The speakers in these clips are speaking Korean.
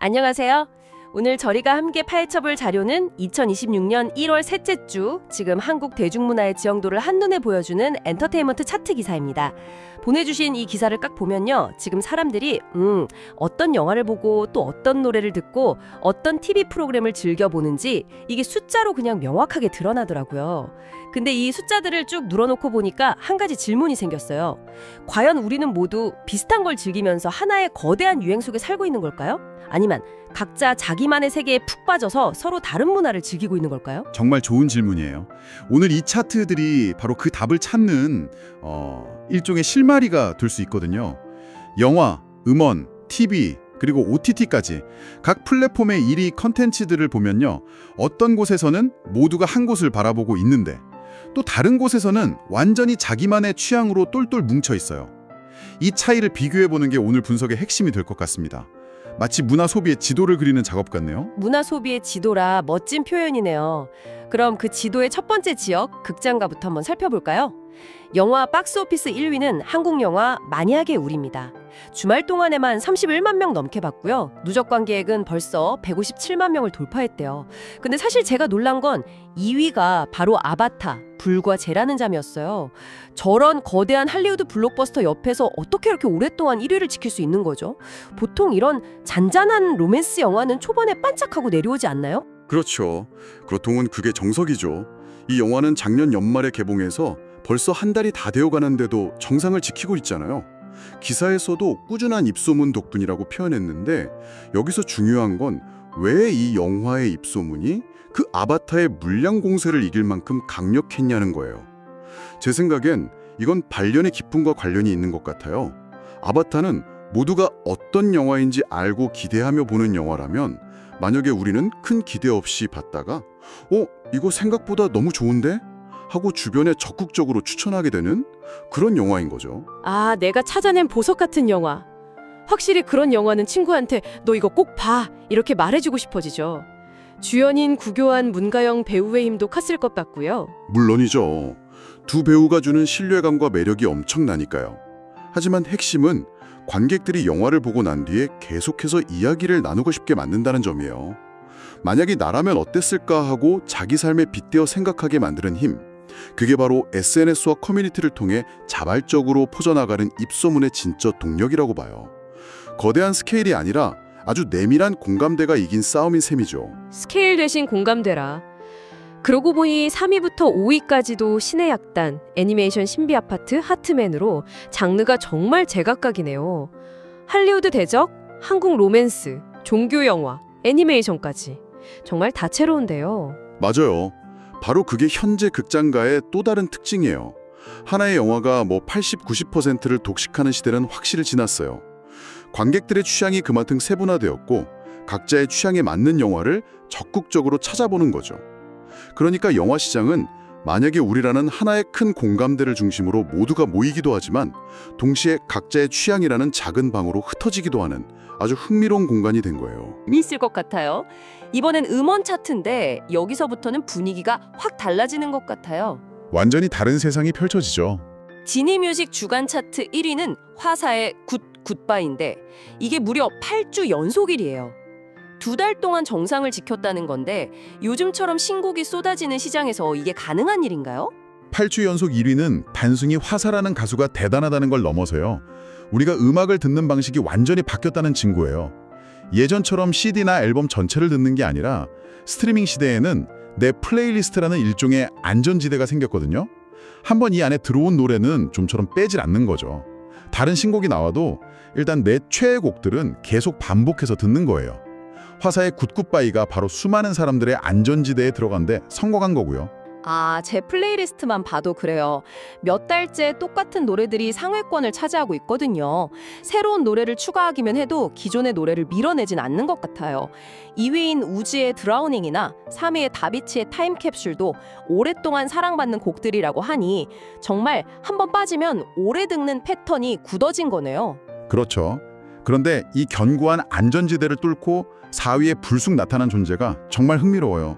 안녕하세요. 오늘 저희가 함께 파헤쳐볼 자료는 2026년 1월 셋째 주 지금 한국 대중문화의 지형도를 한눈에 보여주는 엔터테인먼트 차트 기사입니다. 보내주신 이 기사를 딱 보면요. 지금 사람들이 어떤 영화를 보고 또 어떤 노래를 듣고 어떤 TV 프로그램을 즐겨보는지 이게 숫자로 그냥 명확하게 드러나더라고요. 근데 이 숫자들을 쭉 눌러놓고 보니까 한 가지 질문이 생겼어요. 과연 우리는 모두 비슷한 걸 즐기면서 하나의 거대한 유행 속에 살고 있는 걸까요? 아니면 각자 자기만의 세계에 푹 빠져서 서로 다른 문화를 즐기고 있는 걸까요? 정말 좋은 질문이에요. 오늘 이 차트들이 바로 그 답을 찾는 일종의 실마리가 될 수 있거든요. 영화, 음원, TV, 그리고 OTT까지 각 플랫폼의 1위 컨텐츠들을 보면요. 어떤 곳에서는 모두가 한 곳을 바라보고 있는데 또 다른 곳에서는 완전히 자기만의 취향으로 똘똘 뭉쳐 있어요. 이 차이를 비교해보는 게 오늘 분석의 핵심이 될 것 같습니다. 마치 문화 소비의 지도를 그리는 작업 같네요. 문화 소비의 지도라 멋진 표현이네요. 그럼 그 지도의 첫 번째 지역, 극장가부터 한번 살펴볼까요? 영화 박스오피스 1위는 한국 영화 만약의 우리입니다. 주말 동안에만 31만 명 넘게 봤고요. 누적 관객은 벌써 157만 명을 돌파했대요. 근데 사실 제가 놀란 건 2위가 바로 아바타, 불과 쟤라는 잠이었어요. 저런 거대한 할리우드 블록버스터 옆에서 어떻게 이렇게 오랫동안 1위를 지킬 수 있는 거죠? 보통 이런 잔잔한 로맨스 영화는 초반에 반짝하고 내려오지 않나요? 그렇죠. 그렇통은 그게 정석이죠. 이 영화는 작년 연말에 개봉해서 벌써 한 달이 다 되어가는데도 정상을 지키고 있잖아요. 기사에서도 꾸준한 입소문 덕분이라고 표현했는데 여기서 중요한 건 왜 이 영화의 입소문이 그 아바타의 물량 공세를 이길 만큼 강력했냐는 거예요. 제 생각엔 이건 발련의 기쁨과 관련이 있는 것 같아요. 아바타는 모두가 어떤 영화인지 알고 기대하며 보는 영화라면 만약에 우리는 큰 기대 없이 봤다가 이거 생각보다 너무 좋은데? 하고 주변에 적극적으로 추천하게 되는 그런 영화인 거죠. 아, 내가 찾아낸 보석 같은 영화. 확실히 그런 영화는 친구한테 너 이거 꼭 봐! 이렇게 말해주고 싶어지죠. 주연인 구교환 문가영 배우의 힘도 컸을 것 같고요. 물론이죠. 두 배우가 주는 신뢰감과 매력이 엄청나니까요. 하지만 핵심은 관객들이 영화를 보고 난 뒤에 계속해서 이야기를 나누고 싶게 만든다는 점이에요. 만약에 나라면 어땠을까 하고 자기 삶에 빗대어 생각하게 만드는 힘. 그게 바로 SNS와 커뮤니티를 통해 자발적으로 퍼져나가는 입소문의 진짜 동력이라고 봐요. 거대한 스케일이 아니라 아주 내밀한 공감대가 이긴 싸움인 셈이죠. 스케일 대신 공감대라. 그러고 보니 3위부터 5위까지도 신의 약단, 애니메이션 신비 아파트, 하트맨으로 장르가 정말 제각각이네요. 할리우드 대적, 한국 로맨스, 종교 영화, 애니메이션까지. 정말 다채로운데요. 맞아요. 바로 그게 현재 극장가의 또 다른 특징이에요. 하나의 영화가 80, 90%를 독식하는 시대는 확실히 지났어요. 관객들의 취향이 그만큼 세분화되었고 각자의 취향에 맞는 영화를 적극적으로 찾아보는 거죠. 그러니까 영화 시장은 만약에 우리라는 하나의 큰 공감대를 중심으로 모두가 모이기도 하지만 동시에 각자의 취향이라는 작은 방으로 흩어지기도 하는 아주 흥미로운 공간이 된 거예요. 재미있을 것 같아요. 이번엔 음원 차트인데 여기서부터는 분위기가 확 달라지는 것 같아요. 완전히 다른 세상이 펼쳐지죠. 지니뮤직 주간 차트 1위는 화사의 굿바이인데 이게 무려 8주 연속 1위예요. 2달 동안 정상을 지켰다는 건데 요즘처럼 신곡이 쏟아지는 시장에서 이게 가능한 일인가요? 8주 연속 1위는 단순히 화사라는 가수가 대단하다는 걸 넘어서요. 우리가 음악을 듣는 방식이 완전히 바뀌었다는 증거예요. 예전처럼 CD나 앨범 전체를 듣는 게 아니라 스트리밍 시대에는 내 플레이리스트라는 일종의 안전지대가 생겼거든요. 한번 이 안에 들어온 노래는 좀처럼 빼질 않는 거죠. 다른 신곡이 나와도 일단 내 최애곡들은 계속 반복해서 듣는 거예요. 화사의 굿굿바이가 바로 수많은 사람들의 안전지대에 들어간 데 성공한 거고요. 아, 제 플레이리스트만 봐도 그래요. 몇 달째 똑같은 노래들이 상위권을 차지하고 있거든요. 새로운 노래를 추가하기만 해도 기존의 노래를 밀어내진 않는 것 같아요. 2위인 우지의 드라우닝이나 3위의 다비치의 타임캡슐도 오랫동안 사랑받는 곡들이라고 하니 정말 한번 빠지면 오래 듣는 패턴이 굳어진 거네요. 그렇죠. 그런데 이 견고한 안전지대를 뚫고 4위에 불쑥 나타난 존재가 정말 흥미로워요.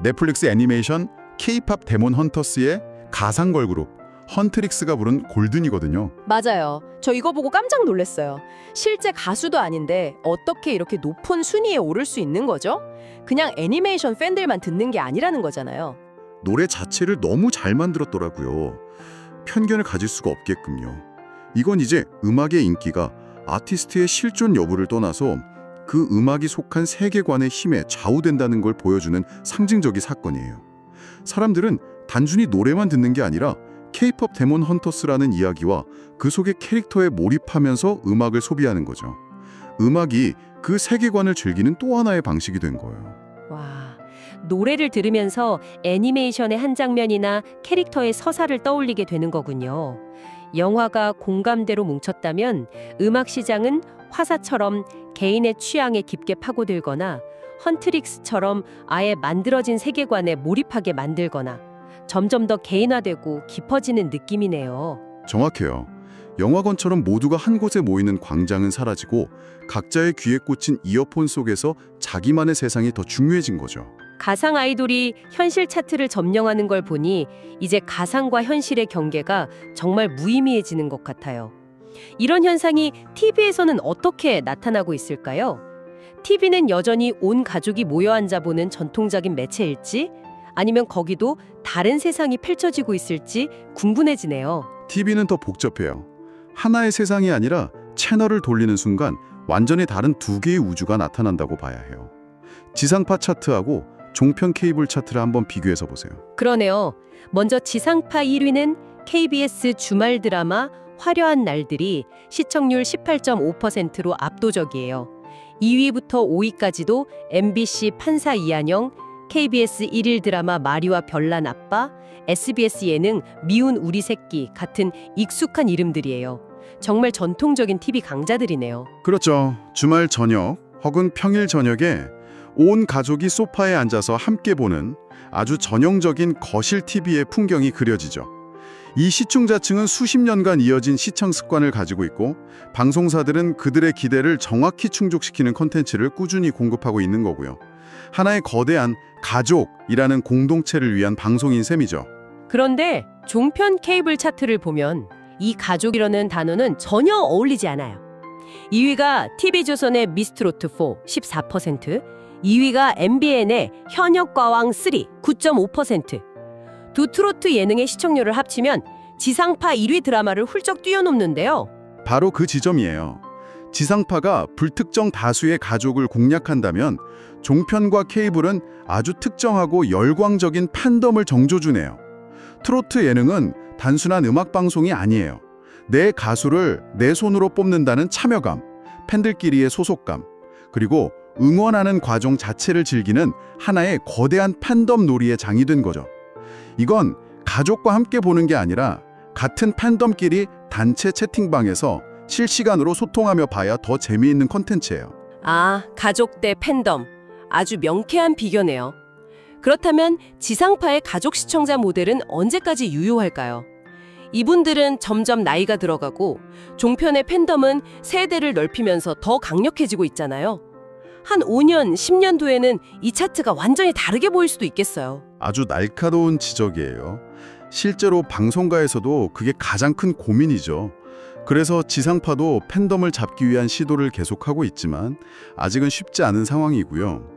넷플릭스 애니메이션 K-팝 데몬 헌터스의 가상 걸그룹 헌트릭스가 부른 골든이거든요. 맞아요. 저 이거 보고 깜짝 놀랐어요. 실제 가수도 아닌데 어떻게 이렇게 높은 순위에 오를 수 있는 거죠? 그냥 애니메이션 팬들만 듣는 게 아니라는 거잖아요. 노래 자체를 너무 잘 만들었더라고요. 편견을 가질 수가 없게끔요. 이건 이제 음악의 인기가 아티스트의 실존 여부를 떠나서 그 음악이 속한 세계관의 힘에 좌우된다는 걸 보여주는 상징적인 사건이에요. 사람들은 단순히 노래만 듣는 게 아니라 K-POP 데몬 헌터스라는 이야기와 그 속의 캐릭터에 몰입하면서 음악을 소비하는 거죠. 음악이 그 세계관을 즐기는 또 하나의 방식이 된 거예요. 와, 노래를 들으면서 애니메이션의 한 장면이나 캐릭터의 서사를 떠올리게 되는 거군요. 영화가 공감대로 뭉쳤다면 음악 시장은 화사처럼 개인의 취향에 깊게 파고들거나 헌트릭스처럼 아예 만들어진 세계관에 몰입하게 만들거나 점점 더 개인화되고 깊어지는 느낌이네요. 정확해요. 영화관처럼 모두가 한 곳에 모이는 광장은 사라지고 각자의 귀에 꽂힌 이어폰 속에서 자기만의 세상이 더 중요해진 거죠. 가상 아이돌이 현실 차트를 점령하는 걸 보니 이제 가상과 현실의 경계가 정말 무의미해지는 것 같아요. 이런 현상이 TV에서는 어떻게 나타나고 있을까요? TV는 여전히 온 가족이 모여 앉아 보는 전통적인 매체일지 아니면 거기도 다른 세상이 펼쳐지고 있을지 궁금해지네요. TV는 더 복잡해요. 하나의 세상이 아니라 채널을 돌리는 순간 완전히 다른 두 개의 우주가 나타난다고 봐야 해요. 지상파 차트하고 종편 케이블 차트를 한번 비교해서 보세요. 그러네요. 먼저 지상파 1위는 KBS 주말 드라마 화려한 날들이 시청률 18.5%로 압도적이에요. 2위부터 5위까지도 MBC 판사 이한영, KBS 일일 드라마 마리와 별난 아빠, SBS 예능 미운 우리 새끼 같은 익숙한 이름들이에요. 정말 전통적인 TV 강자들이네요. 그렇죠. 주말 저녁 혹은 평일 저녁에 온 가족이 소파에 앉아서 함께 보는 아주 전형적인 거실 TV의 풍경이 그려지죠. 이 시청자층은 수십 년간 이어진 시청 습관을 가지고 있고 방송사들은 그들의 기대를 정확히 충족시키는 콘텐츠를 꾸준히 공급하고 있는 거고요. 하나의 거대한 가족이라는 공동체를 위한 방송인 셈이죠. 그런데 종편 케이블 차트를 보면 이 가족이라는 단어는 전혀 어울리지 않아요. 2위가 TV조선의 미스트로트4 14%, 2위가 MBN의 현역과왕 3 9.5%. 두 트로트 예능의 시청률을 합치면 지상파 1위 드라마를 훌쩍 뛰어넘는데요. 바로 그 지점이에요. 지상파가 불특정 다수의 가족을 공략한다면 종편과 케이블은 아주 특정하고 열광적인 팬덤을 정조주네요. 트로트 예능은 단순한 음악 방송이 아니에요. 내 가수를 내 손으로 뽑는다는 참여감, 팬들끼리의 소속감, 그리고 응원하는 과정 자체를 즐기는 하나의 거대한 팬덤 놀이의 장이 된 거죠. 이건 가족과 함께 보는 게 아니라 같은 팬덤끼리 단체 채팅방에서 실시간으로 소통하며 봐야 더 재미있는 콘텐츠예요. 아, 가족 대 팬덤. 아주 명쾌한 비교네요. 그렇다면 지상파의 가족 시청자 모델은 언제까지 유효할까요? 이분들은 점점 나이가 들어가고 종편의 팬덤은 세대를 넓히면서 더 강력해지고 있잖아요. 한 5년, 10년 뒤에는 이 차트가 완전히 다르게 보일 수도 있겠어요. 아주 날카로운 지적이에요. 실제로 방송가에서도 그게 가장 큰 고민이죠. 그래서 지상파도 팬덤을 잡기 위한 시도를 계속하고 있지만 아직은 쉽지 않은 상황이고요.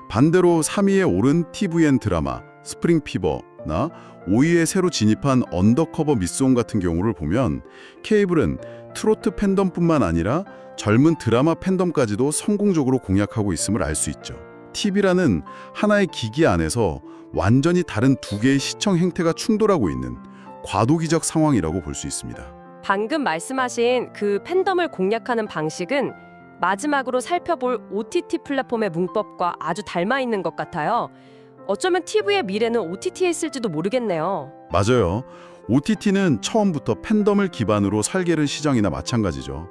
반대로 3위에 오른 TVN 드라마 스프링 피버나 5위에 새로 진입한 언더커버 미스온 같은 경우를 보면 케이블은 트로트 팬덤뿐만 아니라 젊은 드라마 팬덤까지도 성공적으로 공략하고 있음을 알 수 있죠. TV라는 하나의 기기 안에서 완전히 다른 두 개의 시청 행태가 충돌하고 있는 과도기적 상황이라고 볼 수 있습니다. 방금 말씀하신 그 팬덤을 공략하는 방식은 마지막으로 살펴볼 OTT 플랫폼의 문법과 아주 닮아 있는 것 같아요. 어쩌면 TV의 미래는 OTT에 있을지도 모르겠네요. 맞아요. OTT는 처음부터 팬덤을 기반으로 설계된 시장이나 마찬가지죠.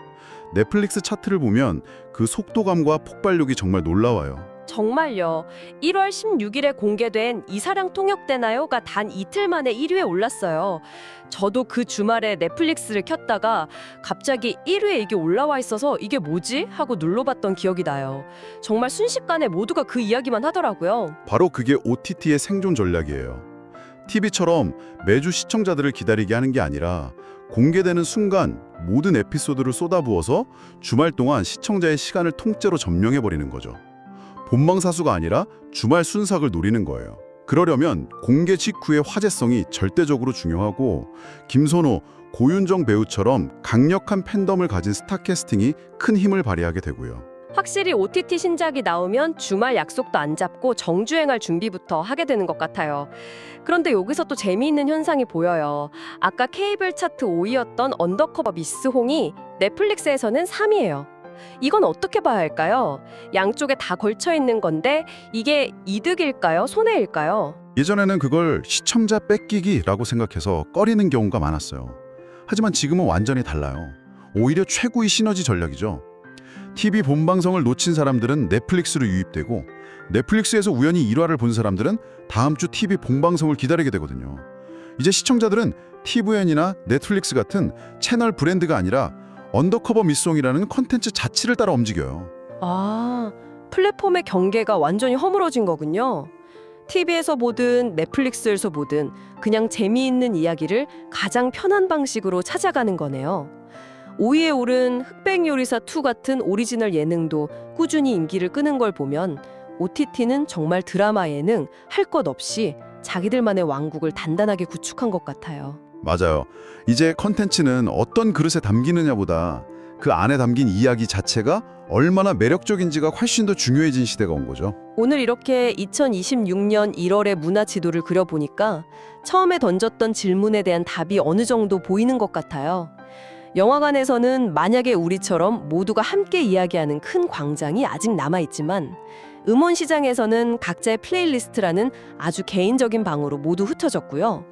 넷플릭스 차트를 보면 그 속도감과 폭발력이 정말 놀라워요. 정말요. 1월 16일에 공개된 이사랑 통역되나요가 단 이틀 만에 1위에 올랐어요. 저도 그 주말에 넷플릭스를 켰다가 갑자기 1위에 이게 올라와 있어서 이게 뭐지? 하고 눌러봤던 기억이 나요. 정말 순식간에 모두가 그 이야기만 하더라고요. 바로 그게 OTT의 생존 전략이에요. TV처럼 매주 시청자들을 기다리게 하는 게 아니라 공개되는 순간 모든 에피소드를 쏟아부어서 주말 동안 시청자의 시간을 통째로 점령해버리는 거죠. 본방사수가 아니라 주말 순삭을 노리는 거예요. 그러려면 공개 직후의 화제성이 절대적으로 중요하고 김선호, 고윤정 배우처럼 강력한 팬덤을 가진 스타 캐스팅이 큰 힘을 발휘하게 되고요. 확실히 OTT 신작이 나오면 주말 약속도 안 잡고 정주행할 준비부터 하게 되는 것 같아요. 그런데 여기서 또 재미있는 현상이 보여요. 아까 케이블 차트 5위였던 언더커버 미스 홍이 넷플릭스에서는 3위예요. 이건 어떻게 봐야 할까요? 양쪽에 다 걸쳐 있는 건데 이게 이득일까요? 손해일까요? 예전에는 그걸 시청자 뺏기기라고 생각해서 꺼리는 경우가 많았어요. 하지만 지금은 완전히 달라요. 오히려 최고의 시너지 전략이죠. TV 본방송을 놓친 사람들은 넷플릭스로 유입되고 넷플릭스에서 우연히 1화를 본 사람들은 다음 주 TV 본방송을 기다리게 되거든요. 이제 시청자들은 TVN이나 넷플릭스 같은 채널 브랜드가 아니라 언더커버 미송이라는 콘텐츠 자체를 따라 움직여요. 아, 플랫폼의 경계가 완전히 허물어진 거군요. TV에서 보든 넷플릭스에서 보든 그냥 재미있는 이야기를 가장 편한 방식으로 찾아가는 거네요. 5위에 오른 흑백요리사 2 같은 오리지널 예능도 꾸준히 인기를 끄는 걸 보면 OTT는 정말 드라마 예능 할 것 없이 자기들만의 왕국을 단단하게 구축한 것 같아요. 맞아요. 이제 컨텐츠는 어떤 그릇에 담기느냐보다 그 안에 담긴 이야기 자체가 얼마나 매력적인지가 훨씬 더 중요해진 시대가 온 거죠. 오늘 이렇게 2026년 1월의 문화 지도를 그려보니까 처음에 던졌던 질문에 대한 답이 어느 정도 보이는 것 같아요. 영화관에서는 만약에 우리처럼 모두가 함께 이야기하는 큰 광장이 아직 남아있지만 음원 시장에서는 각자의 플레이리스트라는 아주 개인적인 방으로 모두 흩어졌고요.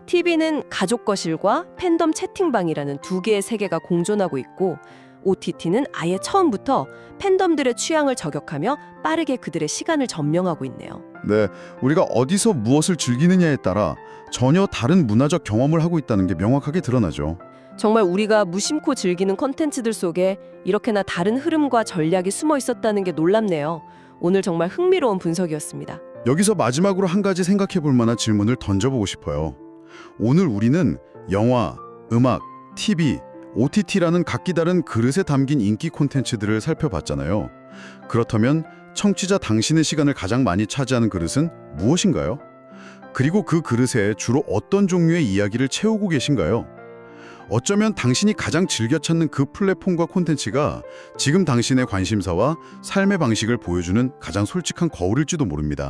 TV는 가족 거실과 팬덤 채팅방이라는 두 개의 세계가 공존하고 있고 OTT는 아예 처음부터 팬덤들의 취향을 저격하며 빠르게 그들의 시간을 점령하고 있네요. 네, 우리가 어디서 무엇을 즐기느냐에 따라 전혀 다른 문화적 경험을 하고 있다는 게 명확하게 드러나죠. 정말 우리가 무심코 즐기는 컨텐츠들 속에 이렇게나 다른 흐름과 전략이 숨어 있었다는 게 놀랍네요. 오늘 정말 흥미로운 분석이었습니다. 여기서 마지막으로 한 가지 생각해 볼 만한 질문을 던져보고 싶어요. 오늘 우리는 영화, 음악, TV, OTT라는 각기 다른 그릇에 담긴 인기 콘텐츠들을 살펴봤잖아요. 그렇다면 청취자 당신의 시간을 가장 많이 차지하는 그릇은 무엇인가요? 그리고 그 그릇에 주로 어떤 종류의 이야기를 채우고 계신가요? 어쩌면 당신이 가장 즐겨 찾는 그 플랫폼과 콘텐츠가 지금 당신의 관심사와 삶의 방식을 보여주는 가장 솔직한 거울일지도 모릅니다.